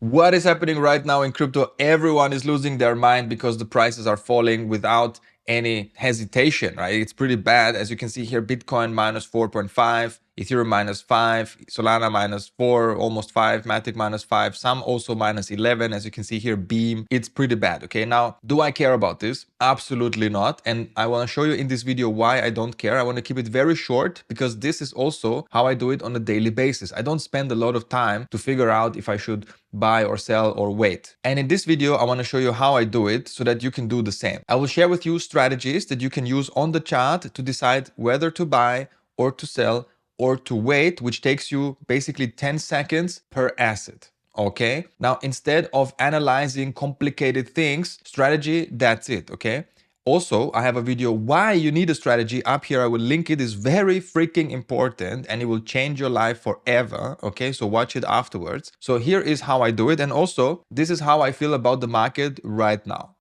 What is happening right now in crypto? Everyone is losing their mind because the prices are falling without any hesitation, right? It's pretty bad. As you can see here, Bitcoin minus 4.5, Ethereum minus 5, Solana minus 4, almost 5, MATIC minus 5, some also minus 11. As you can see here, Beam, it's pretty bad. Okay, now, do I care about this? Absolutely not. And I want to show you in this video why I don't care. I want to keep it very short because this is also how I do it on a daily basis. I don't spend a lot of time to figure out if I should buy or sell or wait. And in this video, I want to show you how I do it so that you can do the same. I will share with you strategies that you can use on the chart to decide whether to buy or to sell or to wait, which takes you basically 10 seconds per asset. Okay. Now, instead of analyzing complicated things, strategy, that's it. Okay. Also, I have a video why you need a strategy up here. I will link it. It's very freaking important and it will change your life forever. Okay, so watch it afterwards. So here is how I do it. And also, this is how I feel about the market right now.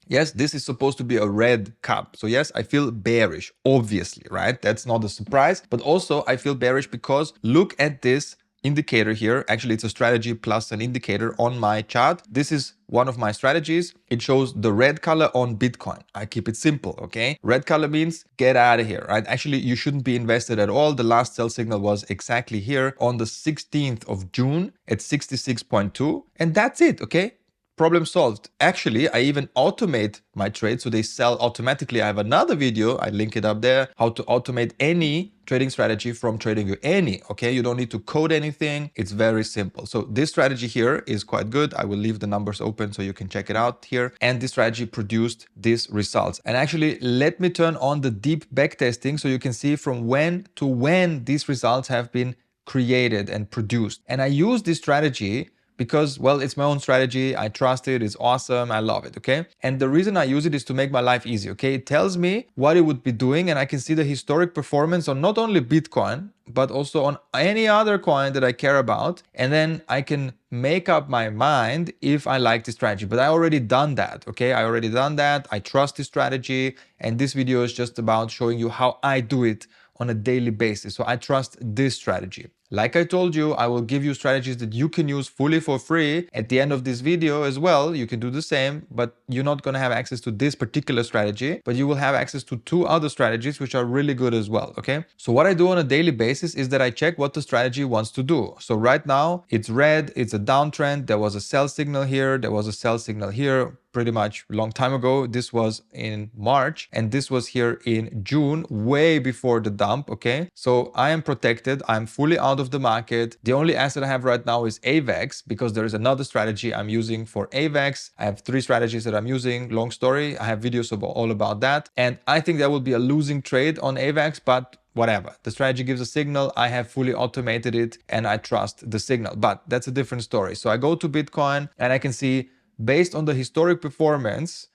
Yes, this is supposed to be a red cup. So yes, I feel bearish, obviously, right? That's not a surprise. But also I feel bearish because look at this indicator here. Actually, it's a strategy plus an indicator on my chart. This is one of my strategies. It shows the red color on Bitcoin. I keep it simple, okay? Red color means get out of here, right? Actually, you shouldn't be invested at all. The last sell signal was exactly here on the 16th of June at 66.2. And that's it, okay? Problem solved. Actually, I even automate my trades so they sell automatically. I have another video, I link it up there, how to automate any trading strategy from TradingView. Any, okay? You don't need to code anything. It's very simple. So this strategy here is quite good. I will leave the numbers open so you can check it out here. And this strategy produced these results. And actually, let me turn on the deep backtesting so you can see from when to when these results have been created and produced. And I use this strategy because, well, it's my own strategy. I trust it. It's awesome. I love it. Okay. And the reason I use it is to make my life easy. Okay. It tells me what it would be doing. And I can see the historic performance on not only Bitcoin, but also on any other coin that I care about. And then I can make up my mind if I like the strategy. But I already done that. Okay. I already done that. I trust the strategy. And this video is just about showing you how I do it on a daily basis. So I trust this strategy. Like I told you, I will give you strategies that you can use fully for free at the end of this video as well. You can do the same, but you're not going to have access to this particular strategy, but you will have access to 2 other strategies, which are really good as well. Okay. So what I do on a daily basis is that I check what the strategy wants to do. So right now it's red, it's a downtrend. There was a sell signal here. There was a sell signal here. Pretty much a long time ago. This was in March and this was here in June, way before the dump. Okay, so I am protected. I'm fully out of the market. The only asset I have right now is AVAX because there is another strategy I'm using for AVAX. I have 3 strategies that I'm using. Long story. I have videos all about that. And I think that will be a losing trade on AVAX, but whatever. The strategy gives a signal. I have fully automated it and I trust the signal, but that's a different story. So I go to Bitcoin and I can see based on the historic performance,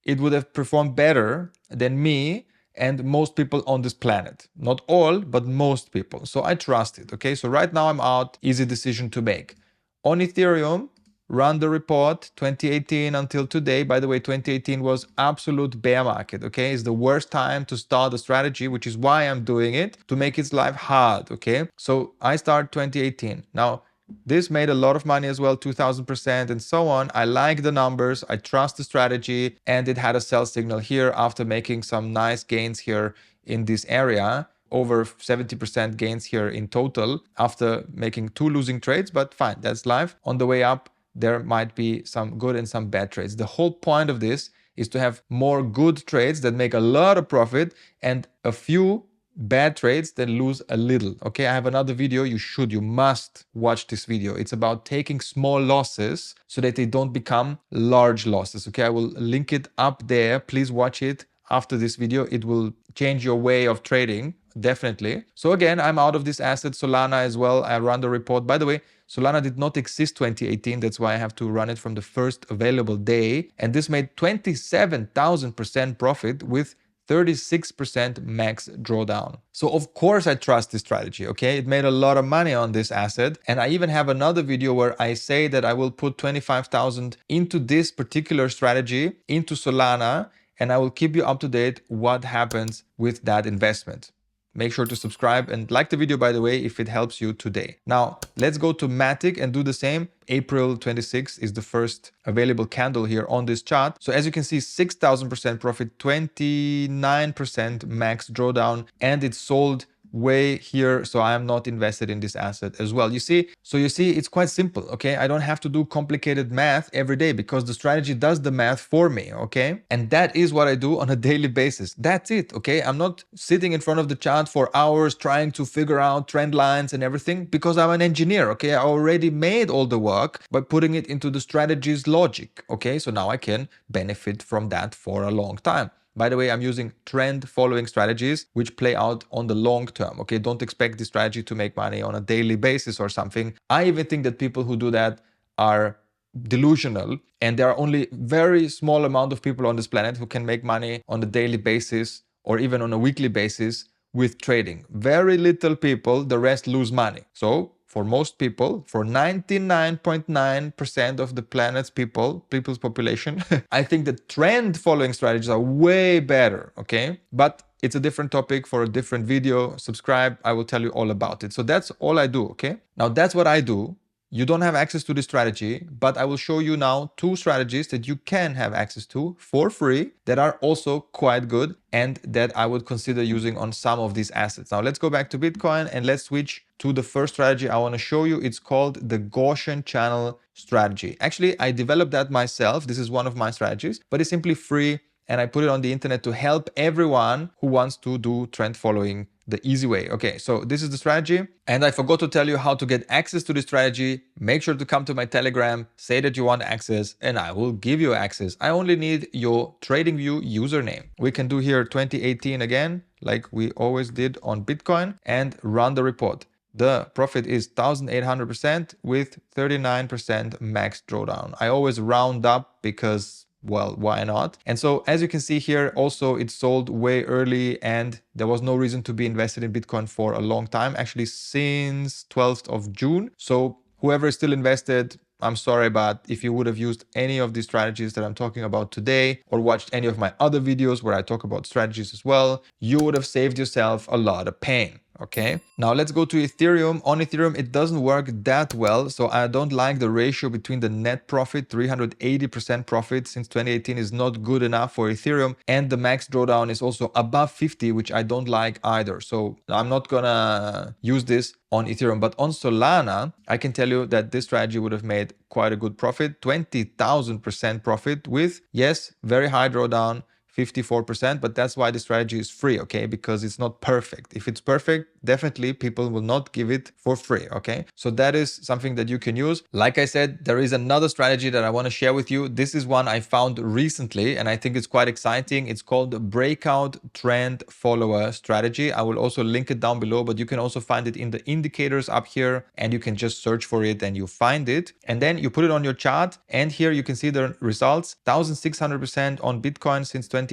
it would have performed better than me and most people on this planet. Not all, but most people. So I trust it. Okay, so right now I'm out. Easy decision to make. On Ethereum, run the report 2018 until today. By the way, 2018 was absolute bear market. Okay, it's the worst time to start a strategy, which is why I'm doing it, to make its life hard. Okay, so I start 2018. Now, this made a lot of money as well, 2000% and so on. I like the numbers, I trust the strategy, and it had a sell signal here after making some nice gains here in this area. Over 70% gains here in total after making 2 losing trades, but fine, that's life. On the way up, there might be some good and some bad trades. The whole point of this is to have more good trades that make a lot of profit and a few bad trades that lose a little. Okay, I have another video. You must watch this video. It's about taking small losses so that they don't become large losses. Okay, I will link it up there. Please watch it after this video. It will change your way of trading, definitely. So again, I'm out of this asset, Solana as well. I run the report. By the way, Solana did not exist 2018. That's why I have to run it from the first available day. And this made 27,000% profit with 36% max drawdown. So of course I trust this strategy, okay? It made a lot of money on this asset. And I even have another video where I say that I will put 25,000 into this particular strategy, into Solana, and I will keep you up to date what happens with that investment. Make sure to subscribe and like the video, by the way, if it helps you today. Now, let's go to MATIC and do the same. April 26th is the first available candle here on this chart. So as you can see, 6,000% profit, 29% max drawdown, and it's sold way here, so I am not invested in this asset as well. You see, it's quite simple. Okay, I don't have to do complicated math every day because the strategy does the math for me. Okay, and that is what I do on a daily basis. That's it. Okay, I'm not sitting in front of the chart for hours trying to figure out trend lines and everything because I'm an engineer. Okay, I already made all the work by putting it into the strategy's logic. Okay, so now I can benefit from that for a long time. By the way, I'm using trend following strategies which play out on the long term. Okay, don't expect this strategy to make money on a daily basis or something. I even think that people who do that are delusional, and there are only very small amount of people on this planet who can make money on a daily basis or even on a weekly basis with trading. Very little people, the rest lose money. So for most people, for 99.9% of the planet's people's population, I think the trend following strategies are way better, okay? But it's a different topic for a different video. Subscribe, I will tell you all about it. So that's all I do, okay? Now that's what I do. You don't have access to this strategy, but I will show you now 2 strategies that you can have access to for free that are also quite good and that I would consider using on some of these assets. Now let's go back to Bitcoin and let's switch to the first strategy I want to show you. It's called the Gann Channel strategy. Actually, I developed that myself. This is one of my strategies, but it's simply free and I put it on the internet to help everyone who wants to do trend following the easy way. Okay, so this is the strategy. And I forgot to tell you how to get access to the strategy. Make sure to come to my Telegram, say that you want access, and I will give you access. I only need your TradingView username. We can do here 2018 again, like we always did on Bitcoin, and run the report. The profit is 1,800% with 39% max drawdown. I always round up because, well, why not? And so as you can see here, also it sold way early and there was no reason to be invested in Bitcoin for a long time, actually since 12th of June. So whoever is still invested, I'm sorry, but if you would have used any of these strategies that I'm talking about today or watched any of my other videos where I talk about strategies as well, you would have saved yourself a lot of pain. Okay, now let's go to Ethereum. On Ethereum, it doesn't work that well. So I don't like the ratio between the net profit, 380% profit since 2018 is not good enough for Ethereum. And the max drawdown is also above 50, which I don't like either. So I'm not gonna use this on Ethereum, but on Solana, I can tell you that this strategy would have made quite a good profit, 20,000% profit with, yes, very high drawdown, 54%, but that's why the strategy is free, okay? Because it's not perfect. If it's perfect, definitely people will not give it for free, okay? So that is something that you can use. Like I said, there is another strategy that I want to share with you. This is one I found recently and I think it's quite exciting. It's called the Breakout Trend Follower strategy. I will also link it down below, but you can also find it in the indicators up here and you can just search for it and you find it. And then you put it on your chart and here you can see the results, 1,600% on Bitcoin since 2018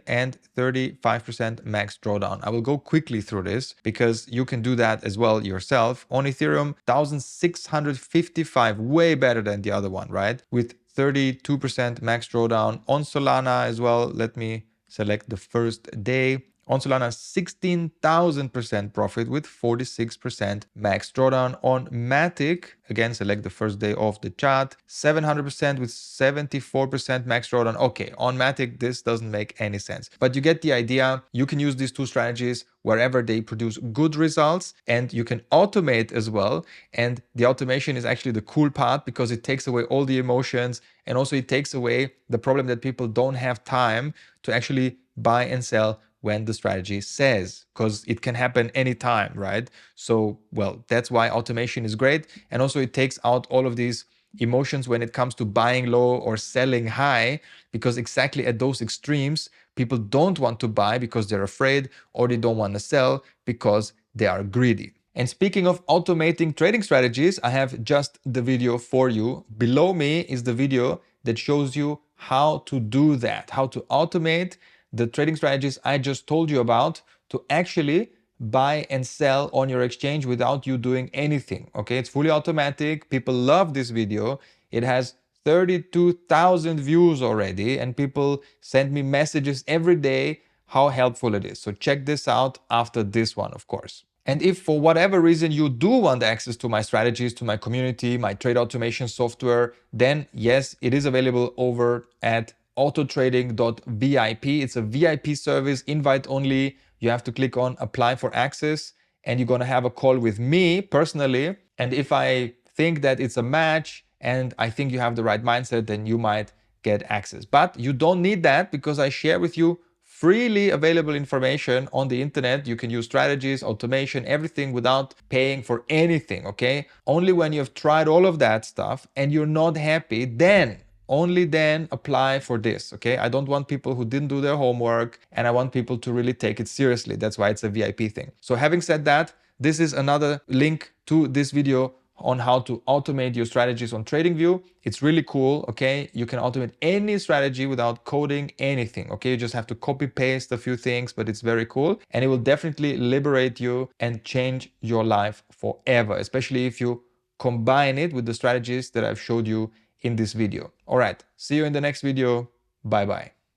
and 35% max drawdown. I will go quickly through this because you can do that as well yourself. On Ethereum, 1,655, way better than the other one, right? With 32% max drawdown. On Solana as well, let me select the first day. On Solana, 16,000% profit with 46% max drawdown. On MATIC, again, select the first day of the chart, 700% with 74% max drawdown. Okay, on MATIC, this doesn't make any sense, but you get the idea. You can use these 2 strategies wherever they produce good results and you can automate as well. And the automation is actually the cool part because it takes away all the emotions and also it takes away the problem that people don't have time to actually buy and sell when the strategy says, because it can happen anytime, right? So, well, that's why automation is great. And also it takes out all of these emotions when it comes to buying low or selling high, because exactly at those extremes, people don't want to buy because they're afraid or they don't want to sell because they are greedy. And speaking of automating trading strategies, I have just the video for you. Below me is the video that shows you how to do that, how to automate the trading strategies I just told you about to actually buy and sell on your exchange without you doing anything. Okay, it's fully automatic. People love this video. It has 32,000 views already and people send me messages every day how helpful it is. So check this out after this one, of course. And if for whatever reason you do want access to my strategies, to my community, my trade automation software, then yes, it is available over at autotrading.vip. It's a VIP service, invite only. You have to click on apply for access and you're going to have a call with me personally. And if I think that it's a match and I think you have the right mindset, then you might get access. But you don't need that because I share with you freely available information on the internet. You can use strategies, automation, everything without paying for anything, okay? Only when you've tried all of that stuff and you're not happy, then only then apply for this, okay? I don't want people who didn't do their homework, and I want people to really take it seriously. That's why it's a VIP thing. So having said that, this is another link to this video on how to automate your strategies on TradingView. It's really cool, okay? You can automate any strategy without coding anything, okay? You just have to copy paste a few things, but it's very cool. And it will definitely liberate you and change your life forever, especially if you combine it with the strategies that I've showed you in this video. All right, see you in the next video. Bye-bye.